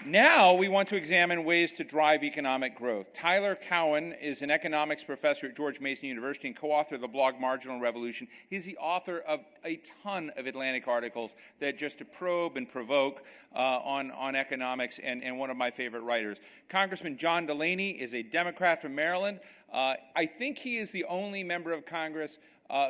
Now we want to examine ways to drive economic growth. Tyler Cowen is an economics professor at George Mason University and co-author of the blog Marginal Revolution. He's the author of a ton of Atlantic articles that just probe and provoke on economics, and one of my favorite writers. Congressman John Delaney is a Democrat from Maryland. I think he is the only member of Congress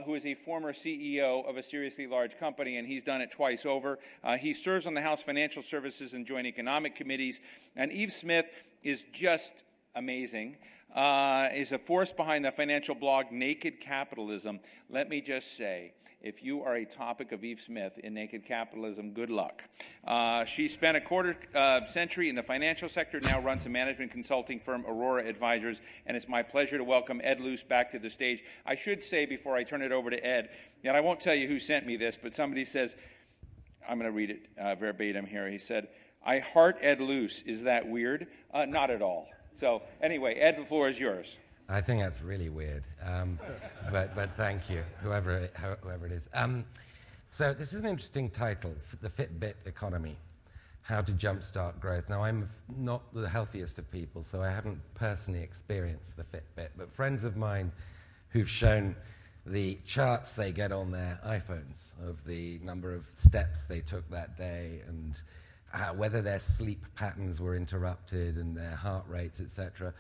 who is a former CEO of a seriously large company, and he's done it twice over. He serves on the House Financial Services and Joint Economic Committees. And Yves Smith is just amazing. Is a force behind the financial blog Naked Capitalism. Let me just say, if you are a topic of Yves Smith in Naked Capitalism, good luck. She spent a quarter century in the financial sector, now runs a management consulting firm, Aurora Advisors, and it's my pleasure to welcome Ed Luce back to the stage. I should say before I turn it over to Ed, and I won't tell you who sent me this, but somebody says, I'm going to read it verbatim here. He said, "I heart Ed Luce. Is that weird?" Not at all. So anyway, Ed, the floor is yours. I think that's really weird, but thank you, whoever it is. So this is an interesting title, The FitBit Economy, How to Jumpstart Growth. Now, I'm not the healthiest of people, so I haven't personally experienced the Fitbit, but friends of mine who've shown the charts they get on their iPhones of the number of steps they took that day and whether their sleep patterns were interrupted and their heart rates, etc.,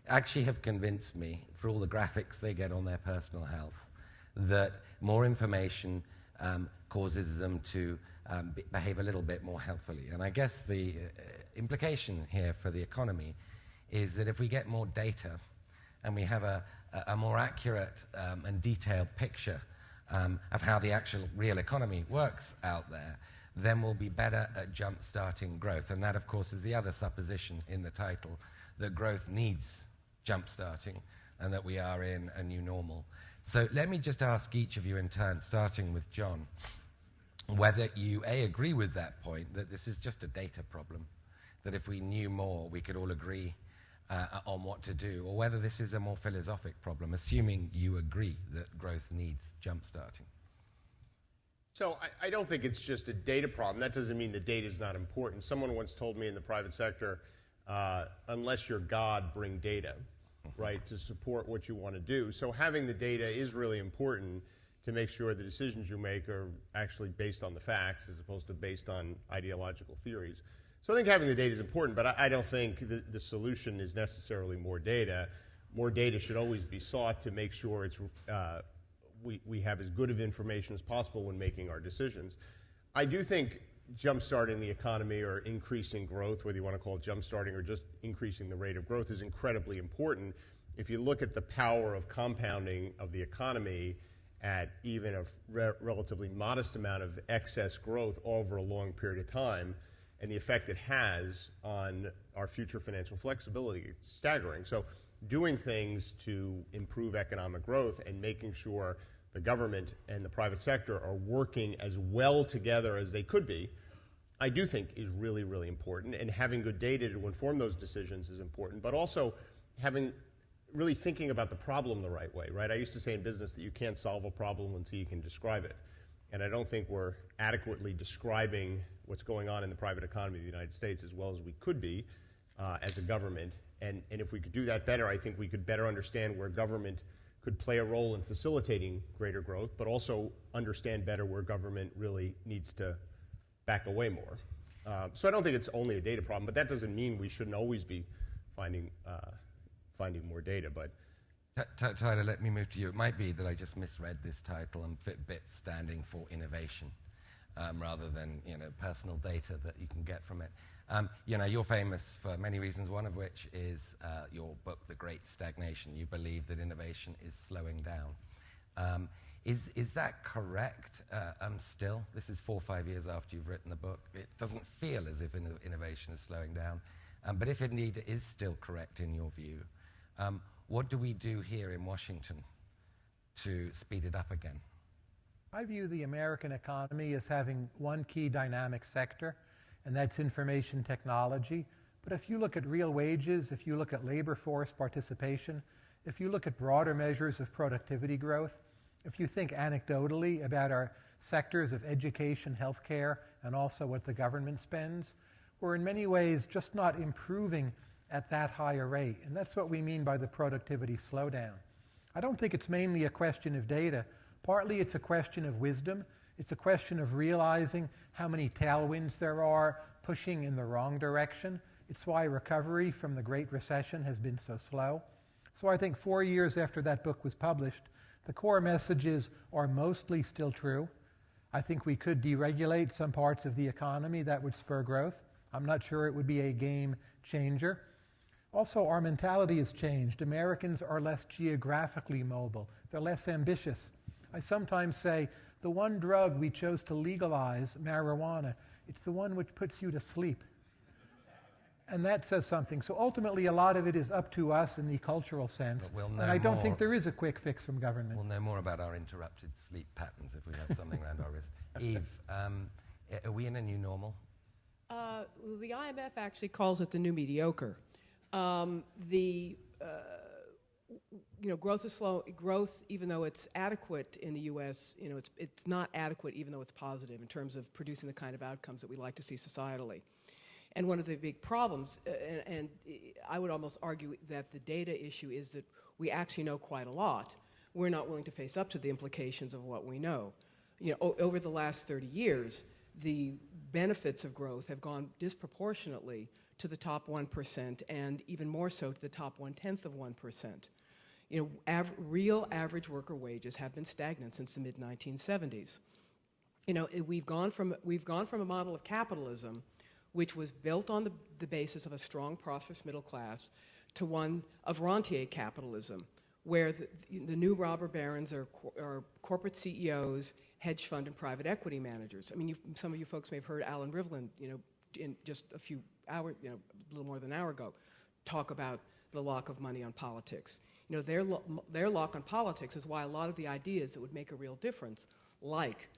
actually have convinced me, for all the graphics they get on their personal health, that more information causes them to behave a little bit more healthily. And I guess the implication here for the economy is that if we get more data and we have a more accurate and detailed picture of how the actual real economy works out there, then we'll be better at jump-starting growth. And that, of course, is the other supposition in the title, that growth needs jump-starting and that we are in a new normal. So let me just ask each of you in turn, starting with John, whether you, A, agree with that point, that this is just a data problem, that if we knew more, we could all agree on what to do, or whether this is a more philosophic problem, assuming you agree that growth needs jump-starting. So I don't think it's just a data problem. That doesn't mean the data is not important. Someone once told me in the private sector, unless you're God, bring data, right, to support what you want to do. So having the data is really important to make sure the decisions you make are actually based on the facts as opposed to based on ideological theories. So I think having the data is important, but I don't think the solution is necessarily more data. More data should always be sought to make sure it's we have as good of information as possible when making our decisions. I do think jump-starting the economy or increasing growth, whether you want to call it jump-starting or just increasing the rate of growth, is incredibly important. If you look at the power of compounding of the economy at even a relatively modest amount of excess growth over a long period of time, and the effect it has on our future financial flexibility, it's staggering. So doing things to improve economic growth and making sure the government and the private sector are working as well together as they could be, I do think is really, really important. And having good data to inform those decisions is important, but also really thinking about the problem the right way, right? I used to say in business that you can't solve a problem until you can describe it. And I don't think we're adequately describing what's going on in the private economy of the United States as well as we could be as a government. And if we could do that better, I think we could better understand where government could play a role in facilitating greater growth, but also understand better where government really needs to back away more. So I don't think it's only a data problem, but that doesn't mean we shouldn't always be finding more data. But Tyler, let me move to you. It might be that I just misread this title and FitBit standing for innovation rather than personal data that you can get from it. You're famous for many reasons, one of which is your book, The Great Stagnation. You believe that innovation is slowing down. Is that correct still? This is 4 or 5 years after you've written the book. It doesn't feel as if innovation is slowing down. But if indeed it is still correct in your view, what do we do here in Washington to speed it up again? I view the American economy as having one key dynamic sector, and that's information technology. But if you look at real wages, if you look at labor force participation, if you look at broader measures of productivity growth, if you think anecdotally about our sectors of education, healthcare, and also what the government spends, we're in many ways just not improving at that higher rate. And that's what we mean by the productivity slowdown. I don't think it's mainly a question of data. Partly it's a question of wisdom. It's a question of realizing how many tailwinds there are pushing in the wrong direction. It's why recovery from the Great Recession has been so slow. So I think 4 years after that book was published, the core messages are mostly still true. I think we could deregulate some parts of the economy that would spur growth. I'm not sure it would be a game changer. Also, our mentality has changed. Americans are less geographically mobile. They're less ambitious. I sometimes say the one drug we chose to legalize, marijuana, it's the one which puts you to sleep. And that says something. So ultimately, a lot of it is up to us in the cultural sense. And I don't think there is a quick fix from government. We'll know more about our interrupted sleep patterns if we have something around our wrist. Yves, are we in a new normal? The IMF actually calls it the new mediocre. Growth is slow. Growth, even though it's adequate in the U.S., it's not adequate even though it's positive in terms of producing the kind of outcomes that we like to see societally. And one of the big problems, and I would almost argue that the data issue is that we actually know quite a lot. We're not willing to face up to the implications of what we know. Over the last 30 years, the benefits of growth have gone disproportionately to the top 1% and even more so to the top 1/10 of 1%. Real average worker wages have been stagnant since the mid-1970s. We've gone from a model of capitalism which was built on the basis of a strong, prosperous middle class, to one of rentier capitalism, where the new robber barons are corporate CEOs, hedge fund and private equity managers. I mean, some of you folks may have heard Alan Rivlin, in just a few hours, a little more than an hour ago, talk about the lock of money on politics. Their lock on politics is why a lot of the ideas that would make a real difference, like,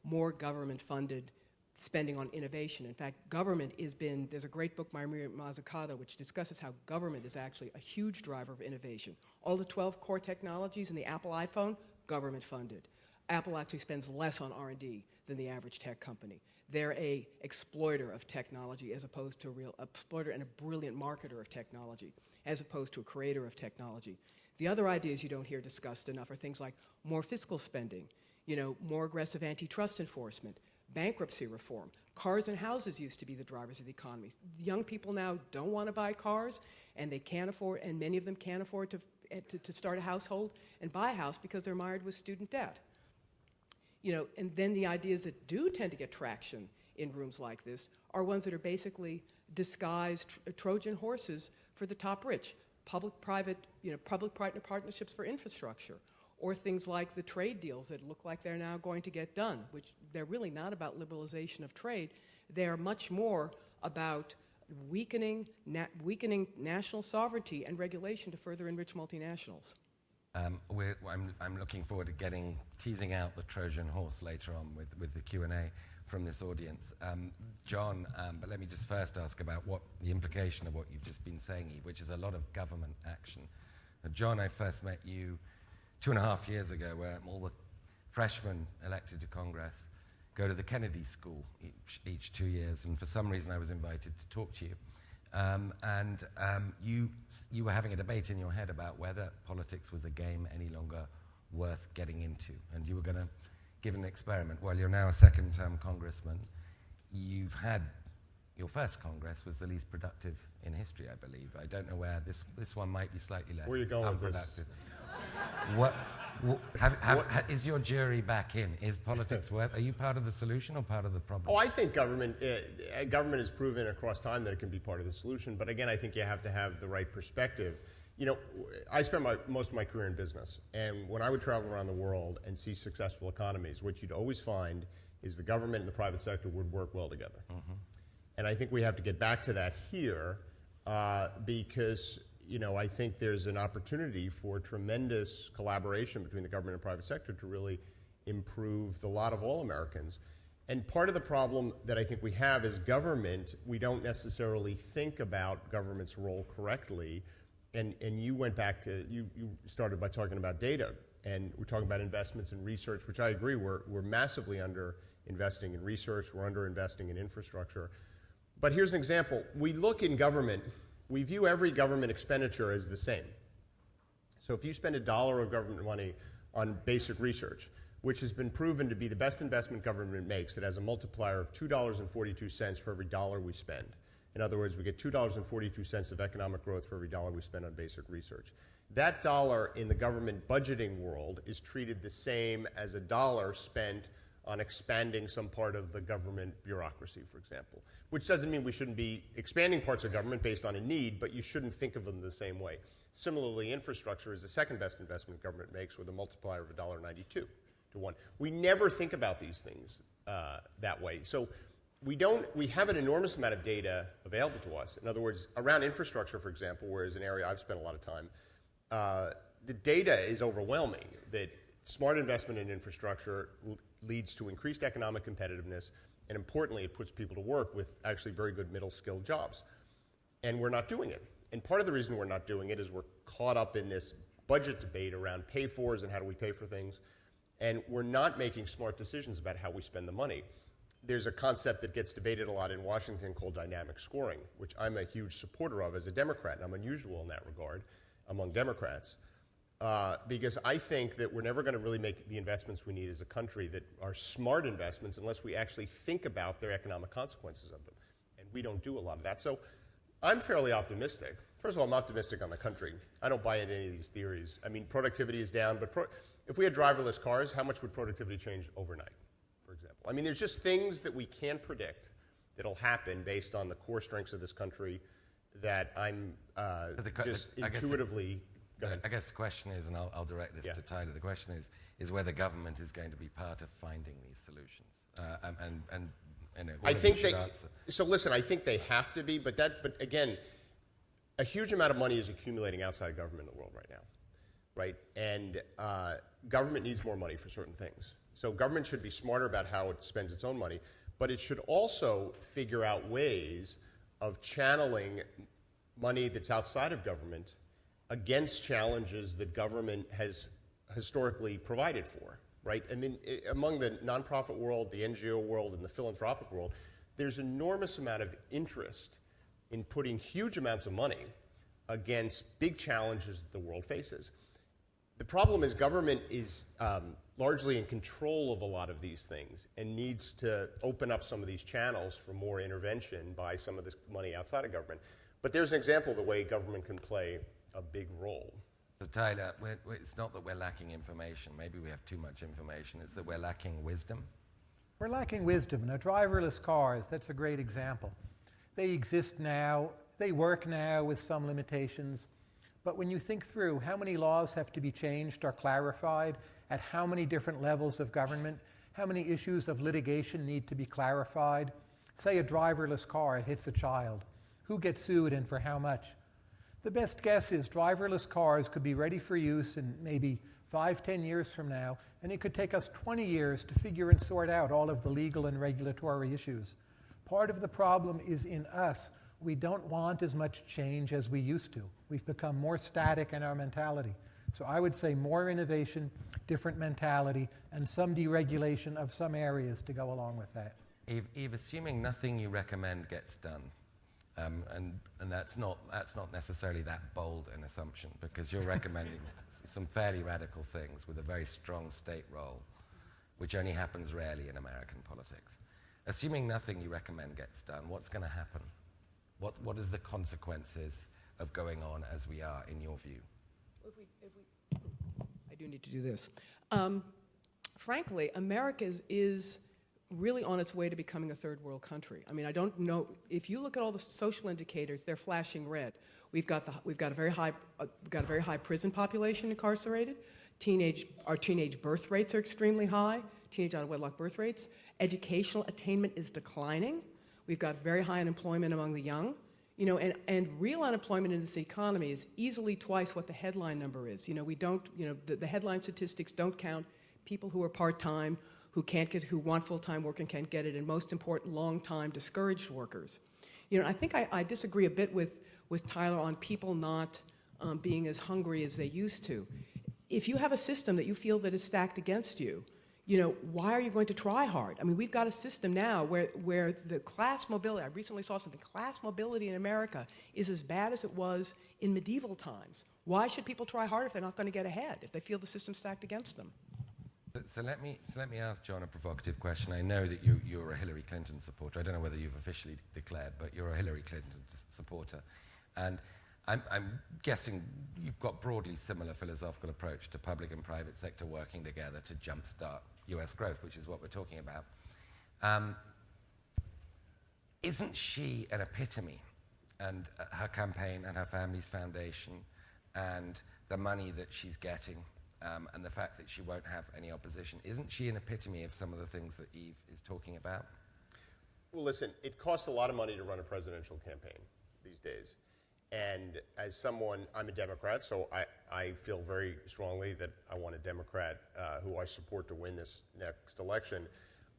more government-funded spending on innovation. In fact, there's a great book by Maria Mazzucato which discusses how government is actually a huge driver of innovation. All the 12 core technologies in the Apple iPhone, government funded. Apple actually spends less on R&D than the average tech company. They're a exploiter of technology as opposed to a real exploiter and a brilliant marketer of technology as opposed to a creator of technology. The other ideas you don't hear discussed enough are things like more fiscal spending, more aggressive antitrust enforcement, bankruptcy reform. Cars and houses used to be the drivers of the economy. Young people now don't want to buy cars, and they can't afford, and many of them can't afford to start a household and buy a house because they're mired with student debt. And then the ideas that do tend to get traction in rooms like this are ones that are basically disguised Trojan horses for the top rich. Public-private partnerships for infrastructure, or things like the trade deals that look like they're now going to get done, which they're really not about liberalization of trade. They're much more about weakening national sovereignty and regulation to further enrich multinationals. I'm looking forward to teasing out the Trojan horse later on with the Q&A from this audience. John, but let me just first ask about what the implication of what you've just been saying, Yves, which is a lot of government action. John, I first met you 2.5 years ago, where all the freshmen elected to Congress go to the Kennedy School each 2 years, and for some reason I was invited to talk to you. You were having a debate in your head about whether politics was a game any longer worth getting into, and you were going to give an experiment. Well, you're now a second-term congressman. You've had your first Congress was the least productive in history, I believe. I don't know where this one might be slightly less where are you going unproductive. Is your jury back in? Is politics worth? Are you part of the solution or part of the problem? Oh, I think government has proven across time that it can be part of the solution. But again, I think you have to have the right perspective. I spent most of my career in business, and when I would travel around the world and see successful economies, what you'd always find is the government and the private sector would work well together. Mm-hmm. And I think we have to get back to that here because I think there's an opportunity for tremendous collaboration between the government and private sector to really improve the lot of all Americans. And part of the problem that I think we have is government. We don't necessarily think about government's role correctly. And you went back to, you started by talking about data. And we're talking about investments in research, which I agree, we're massively under investing in research. We're under investing in infrastructure. But here's an example. We look in government, we view every government expenditure as the same. So if you spend $1 of government money on basic research, which has been proven to be the best investment government makes, it has a multiplier of $2.42 for every dollar we spend. In other words, we get $2.42 of economic growth for every dollar we spend on basic research. That dollar in the government budgeting world is treated the same as a dollar spent on expanding some part of the government bureaucracy, for example. Which doesn't mean we shouldn't be expanding parts of government based on a need, but you shouldn't think of them the same way. Similarly, infrastructure is the second best investment government makes with a multiplier of $1.92 to 1. We never think about these things that way. So we have an enormous amount of data available to us. In other words, around infrastructure, for example, where is an area I've spent a lot of time, the data is overwhelming that smart investment in infrastructure leads to increased economic competitiveness, and importantly, it puts people to work with actually very good middle-skilled jobs. And we're not doing it. And part of the reason we're not doing it is we're caught up in this budget debate around pay-fors and how do we pay for things, and we're not making smart decisions about how we spend the money. There's a concept that gets debated a lot in Washington called dynamic scoring, which I'm a huge supporter of as a Democrat, and I'm unusual in that regard among Democrats, because I think that we're never going to really make the investments we need as a country that are smart investments unless we actually think about their economic consequences of them, and we don't do a lot of that. So I'm fairly optimistic. First of all, I'm optimistic on the country. I don't buy into any of these theories. I mean, productivity is down, but if we had driverless cars, how much would productivity change overnight, for example? I mean, there's just things that we can't predict that'll happen based on the core strengths of this country that I'm just intuitively... Go ahead. I guess the question is, and I'll direct this to Tyler, the question is whether government is going to be part of finding these solutions. I think they... Answer. So listen, I think they have to be, but again, a huge amount of money is accumulating outside government in the world right now, right? And government needs more money for certain things. So government should be smarter about how it spends its own money, but it should also figure out ways of channeling money that's outside of government against challenges that government has historically provided for, right? I mean, among the nonprofit world, the NGO world, and the philanthropic world, there's enormous amount of interest in putting huge amounts of money against big challenges that the world faces. The problem is government is largely in control of a lot of these things and needs to open up some of these channels for more intervention by some of this money outside of government. But there's an example of the way government can play a big role. So Tyler, it's not that we're lacking information. Maybe we have too much information. It's that we're lacking wisdom. We're lacking wisdom. Now, driverless cars, that's a great example. They exist now. They work now with some limitations. But when you think through how many laws have to be changed or clarified at how many different levels of government, how many issues of litigation need to be clarified, say a driverless car hits a child. Who gets sued and for how much? The best guess is driverless cars could be ready for use in maybe 5-10 years from now, and it could take us 20 years to figure and sort out all of the legal and regulatory issues. Part of the problem is in us. We don't want as much change as we used to. We've become more static in our mentality. So I would say more innovation, different mentality, and some deregulation of some areas to go along with that. Yves, assuming nothing you recommend gets done, and that's not necessarily that bold an assumption, because you're recommending some fairly radical things with a very strong state role, which only happens rarely in American politics. Assuming nothing you recommend gets done, what's going to happen? What is the consequences of going on as we are, in your view? I do need to do this. Frankly, America is really on its way to becoming a third world country. I mean, I don't know, if you look at all the social indicators, they're flashing red. We've got a very high prison population incarcerated. Our teenage birth rates are extremely high. Teenage out of wedlock birth rates. Educational attainment is declining. We've got very high unemployment among the young. You know, and real unemployment in this economy is easily twice what the headline number is. You know, the headline statistics don't count people who are part-time, who want full-time work and can't get it, and most important, long-time discouraged workers. You know, I think I disagree a bit with Tyler on people not being as hungry as they used to. If you have a system that you feel that is stacked against you, why are you going to try hard? I mean, we've got a system now where the class mobility, I recently saw something, class mobility in America is as bad as it was in medieval times. Why should people try hard if they're not going to get ahead, if they feel the system's stacked against them? So let me ask John a provocative question. I know that you're a Hillary Clinton supporter. I don't know whether you've officially declared, but you're a Hillary Clinton supporter. And I'm guessing you've got broadly similar philosophical approach to public and private sector working together to jumpstart US growth, which is what we're talking about. Isn't she an epitome? And her campaign and her family's foundation and the money that she's getting and the fact that she won't have any opposition, isn't she an epitome of some of the things that Yves is talking about? Well, listen, it costs a lot of money to run a presidential campaign these days. And as someone, I'm a Democrat, so I feel very strongly that I want a Democrat who I support to win this next election.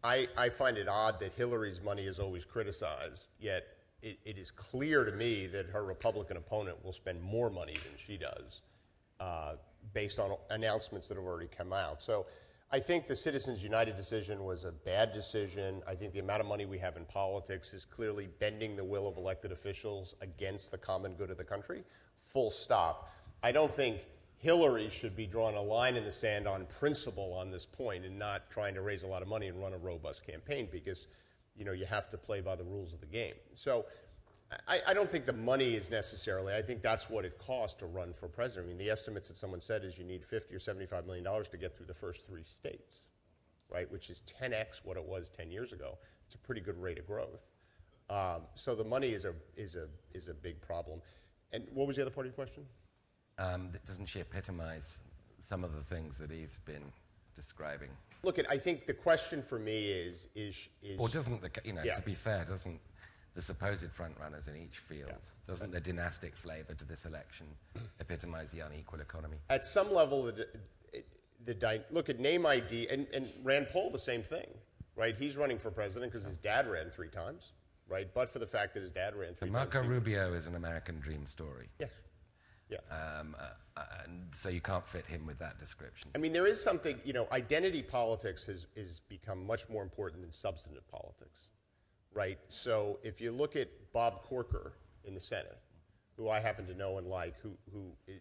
I find it odd that Hillary's money is always criticized, yet it is clear to me that her Republican opponent will spend more money than she does based on announcements that have already come out. So I think the Citizens United decision was a bad decision. I think the amount of money we have in politics is clearly bending the will of elected officials against the common good of the country. Full stop. I don't think Hillary should be drawing a line in the sand on principle on this point and not trying to raise a lot of money and run a robust campaign because, you have to play by the rules of the game. So I don't think the money is necessarily, I think that's what it costs to run for president. I mean, the estimates that someone said is you need $50 or $75 million to get through the first 3 states, right, which is 10x what it was 10 years ago. It's a pretty good rate of growth. So the money is a big problem. And what was the other part of your question? Doesn't she epitomize some of the things that Yves been describing? Look, I think the question for me is or doesn't yeah. To be fair, doesn't the supposed front-runners in each field, doesn't the dynastic flavor to this election epitomize the unequal economy? At some level, look at name ID, and Rand Paul, the same thing, right? He's running for president because his dad ran 3 times, right? But for the fact that his dad ran 3 times. Marco Rubio is an American dream story. Yes. Yeah. And so you can't fit him with that description. I mean, there is something, identity politics has become much more important than substantive politics. Right, so if you look at Bob Corker in the Senate, who I happen to know and like, who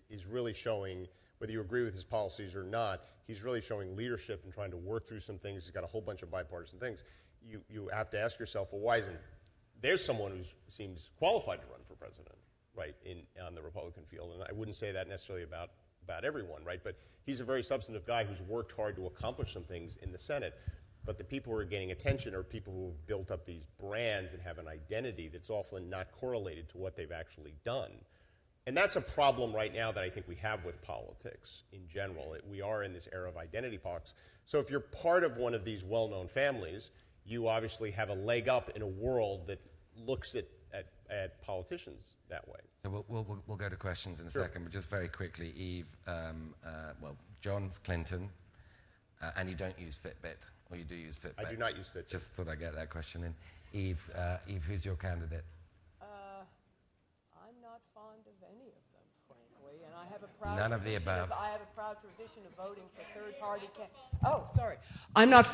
is really showing, whether you agree with his policies or not, he's really showing leadership and trying to work through some things. He's got a whole bunch of bipartisan things. You have to ask yourself, well, why isn't there's someone who seems qualified to run for president, right, on the Republican field? And I wouldn't say that necessarily about everyone, right, but he's a very substantive guy who's worked hard to accomplish some things in the Senate. But the people who are getting attention are people who have built up these brands and have an identity that's often not correlated to what they've actually done. And that's a problem right now that I think we have with politics in general. We are in this era of identity politics. So if you're part of one of these well-known families, you obviously have a leg up in a world that looks at politicians that way. So we'll go to questions in a second, but just very quickly, Yves, John's Clinton, and you don't use Fitbit. Or you do use Fitbit? I do not use Fitbit. Just thought I'd get that question in. Yves, who's your candidate? I'm not fond of any of them, frankly, and I have a proud None of the above. I have a proud tradition of voting for third-party I'm not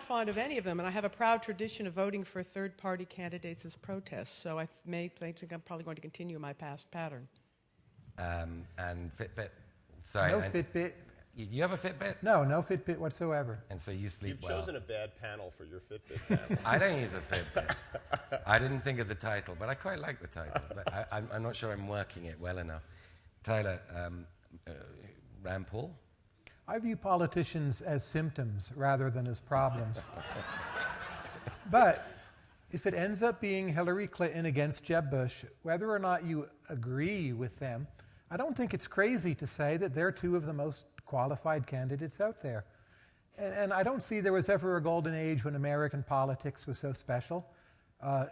fond of any of them, and I have a proud tradition of voting for third-party candidates as protests. So I think I'm probably going to continue my past pattern. And Fitbit. Sorry. No Fitbit. You have a Fitbit? No Fitbit whatsoever. And so you sleep You've well. chosen a bad panel for your Fitbit panel. I don't use a Fitbit. I didn't think of the title, but I quite like the title. But I'm not sure I'm working it well enough. Tyler, Rand Paul? I view politicians as symptoms rather than as problems. But if it ends up being Hillary Clinton against Jeb Bush, whether or not you agree with them, I don't think it's crazy to say that they're 2 of the most qualified candidates out there. And I don't see there was ever a golden age when American politics was so special.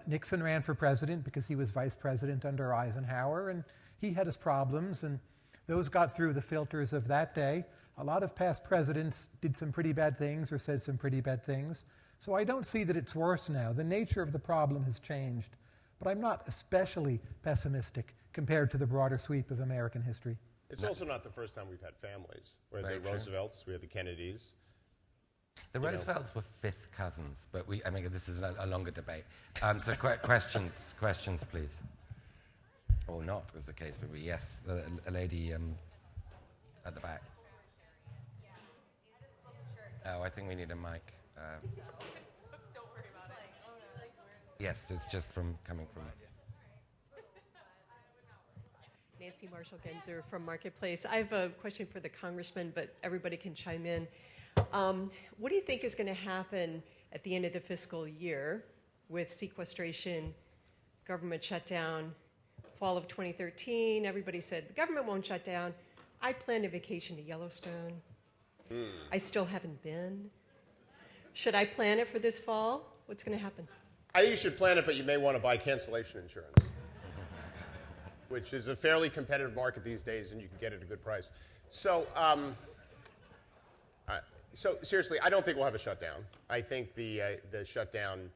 Nixon ran for president because he was vice president under Eisenhower, and he had his problems, and those got through the filters of that day. A lot of past presidents did some pretty bad things or said some pretty bad things. So I don't see that it's worse now. The nature of the problem has changed. But I'm not especially pessimistic compared to the broader sweep of American history. It's also not the first time we've had families. We had the Roosevelts, we had the Kennedys, The Roosevelts were fifth cousins, but I mean, this is a longer debate. So questions, please. Or not, as the case may be. Yes, a lady at the back. Oh, I think we need a mic. Don't worry about it. Yes, it's just coming from. Nancy Marshall-Genzer from Marketplace. I have a question for the congressman, but everybody can chime in. What do you think is going to happen at the end of the fiscal year with sequestration, government shutdown, fall of 2013? Everybody said the government won't shut down. I planned a vacation to Yellowstone. I still haven't been. Should I plan it for this fall? What's going to happen? I think you should plan it, but you may want to buy cancellation insurance, which is a fairly competitive market these days, and you can get it at a good price. So, so seriously, I don't think we'll have a shutdown. I think the shutdown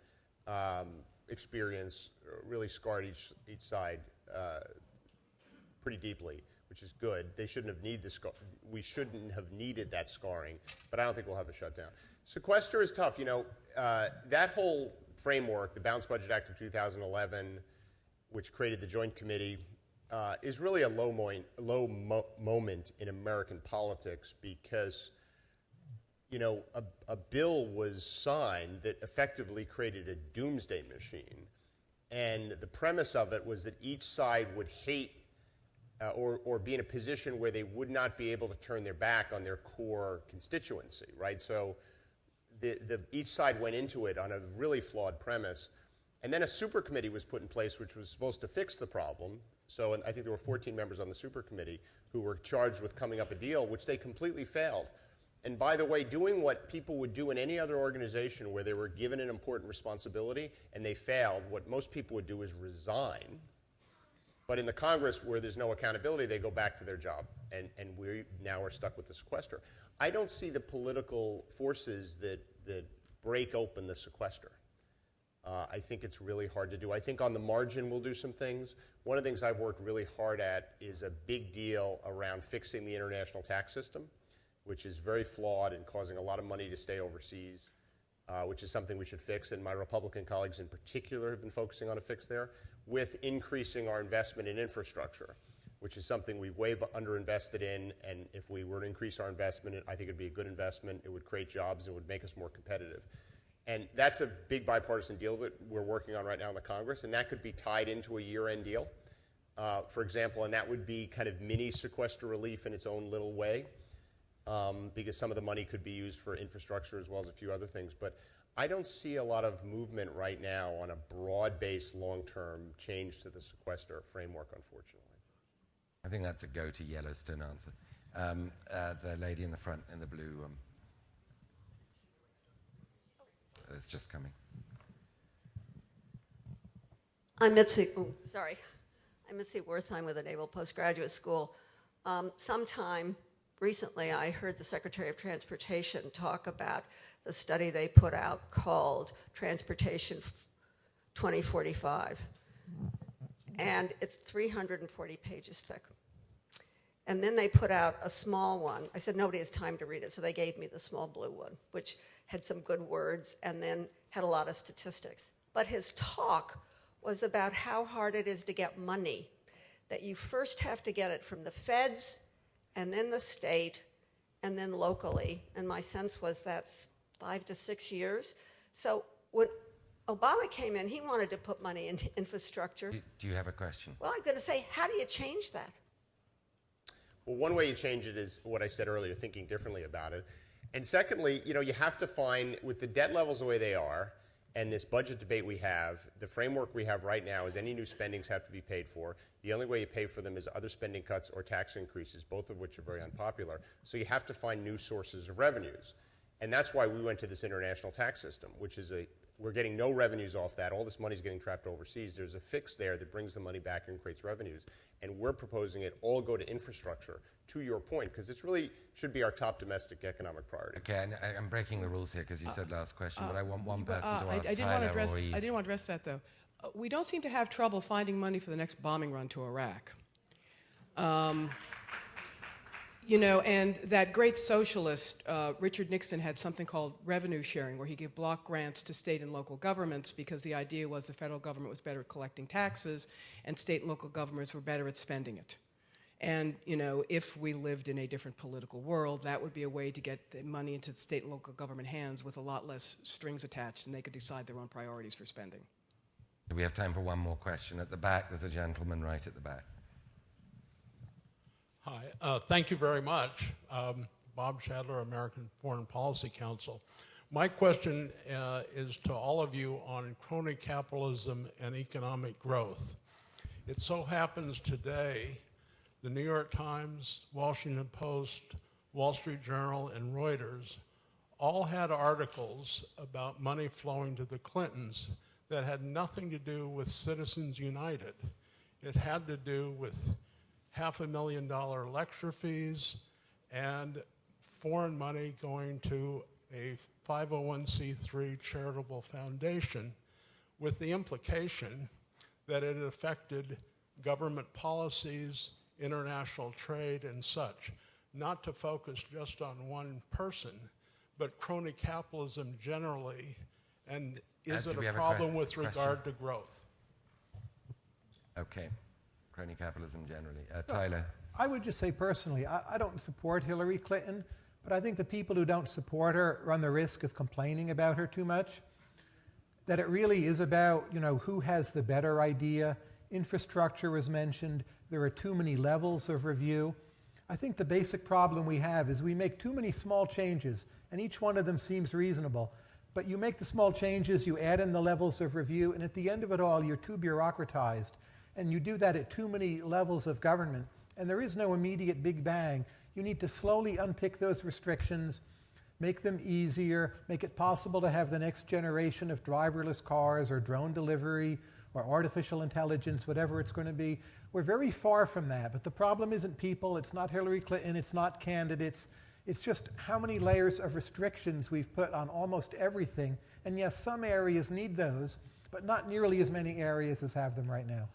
experience really scarred each side pretty deeply, which is good. They shouldn't have needed we shouldn't have needed that scarring, but I don't think we'll have a shutdown. Sequester is tough. You know, that whole framework, the Balanced Budget Act of 2011, which created the Joint Committee, is really a low moment in American politics because, you know, a bill was signed that effectively created a doomsday machine. And the premise of it was that each side would hate or be in a position where they would not be able to turn their back on their core constituency, right? So each side went into it on a really flawed premise. And then a super committee was put in place which was supposed to fix the problem. So I think there were 14 members on the super committee who were charged with coming up a deal, which they completely failed. And by the way, doing what people would do in any other organization where they were given an important responsibility and they failed, what most people would do is resign. But in the Congress, where there's no accountability, they go back to their job, and we now are stuck with the sequester. I don't see the political forces that break open the sequester. I think it's really hard to do. I think on the margin we'll do some things. One of the things I've worked really hard at is a big deal around fixing the international tax system, which is very flawed and causing a lot of money to stay overseas, which is something we should fix, and my Republican colleagues in particular have been focusing on a fix there, with increasing our investment in infrastructure, which is something we've way underinvested in, and if we were to increase our investment, I think it would be a good investment. It would create jobs. It would make us more competitive. And that's a big bipartisan deal that we're working on right now in the Congress, and that could be tied into a year-end deal, for example, and that would be kind of mini sequester relief in its own little way, because some of the money could be used for infrastructure as well as a few other things. But I don't see a lot of movement right now on a broad-based, long-term change to the sequester framework, unfortunately. I think that's a go to Yellowstone answer. The lady in the front in the blue, it's just coming. I'm Mitzi Wertheim with the Naval Postgraduate School. Sometime recently, I heard the Secretary of Transportation talk about the study they put out called Transportation 2045. And it's 340 pages thick. And then they put out a small one. I said, nobody has time to read it, so they gave me the small blue one, which had some good words and then had a lot of statistics. But his talk was about how hard it is to get money, that you first have to get it from the feds and then the state and then locally. And my sense was that's 5 to 6 years. So when Obama came in, he wanted to put money into infrastructure. Do you have a question? Well, I'm going to say, how do you change that? Well, one way you change it is what I said earlier, thinking differently about it. And secondly, you know, you have to find, with the debt levels the way they are, and this budget debate we have, the framework we have right now is any new spendings have to be paid for. The only way you pay for them is other spending cuts or tax increases, both of which are very unpopular. So you have to find new sources of revenues. And that's why we went to this international tax system, which is we're getting no revenues off that. All this money's getting trapped overseas. There's a fix there that brings the money back and creates revenues. And we're proposing it all go to infrastructure, to your point, because it's really should be our top domestic economic priority. Okay, and I'm breaking the rules here because you said last question, but I want one person to ask I didn't Tyler want to address, or Yves. I didn't want to address that, though. We don't seem to have trouble finding money for the next bombing run to Iraq. You know, and that great socialist, Richard Nixon, had something called revenue sharing, where he gave block grants to state and local governments because the idea was the federal government was better at collecting taxes and state and local governments were better at spending it. And, you know, if we lived in a different political world, that would be a way to get the money into the state and local government hands with a lot less strings attached, and they could decide their own priorities for spending. Do we have time for one more question? At the back, there's a gentleman right at the back. Hi, thank you very much. Bob Shadler, American Foreign Policy Council. My question is to all of you on crony capitalism and economic growth. It so happens today, the New York Times, Washington Post, Wall Street Journal, and Reuters all had articles about money flowing to the Clintons that had nothing to do with Citizens United. It had to do with $500,000 lecture fees and foreign money going to a 501c3 charitable foundation, with the implication that it affected government policies, international trade, and such. Not to focus just on one person, but crony capitalism generally, and is it a problem with regard to growth? Okay. Crony capitalism generally. Tyler. I would just say personally, I don't support Hillary Clinton, but I think the people who don't support her run the risk of complaining about her too much. That it really is about, you know, who has the better idea. Infrastructure was mentioned. There are too many levels of review. I think the basic problem we have is we make too many small changes, and each one of them seems reasonable. But you make the small changes, you add in the levels of review, and at the end of it all, you're too bureaucratized. And you do that at too many levels of government, and there is no immediate big bang. You need to slowly unpick those restrictions, make them easier, make it possible to have the next generation of driverless cars or drone delivery or artificial intelligence, whatever it's going to be. We're very far from that, but the problem isn't people, it's not Hillary Clinton, it's not candidates, it's just how many layers of restrictions we've put on almost everything. And yes, some areas need those, but not nearly as many areas as have them right now.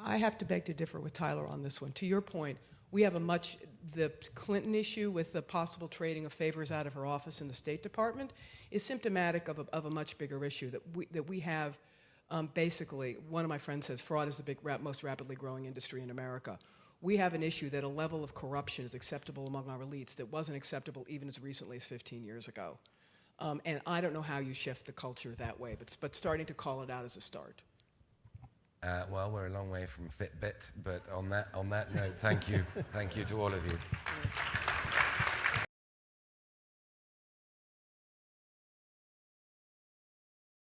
I have to beg to differ with Tyler on this one. To your point, we have the Clinton issue with the possible trading of favors out of her office in the State Department is symptomatic of a much bigger issue that we have. Basically, one of my friends says fraud is the most rapidly growing industry in America. We have an issue that a level of corruption is acceptable among our elites that wasn't acceptable even as recently as 15 years ago. And I don't know how you shift the culture that way, but starting to call it out is a start. Well, we're a long way from FitBit, but on that note, thank you to all of you.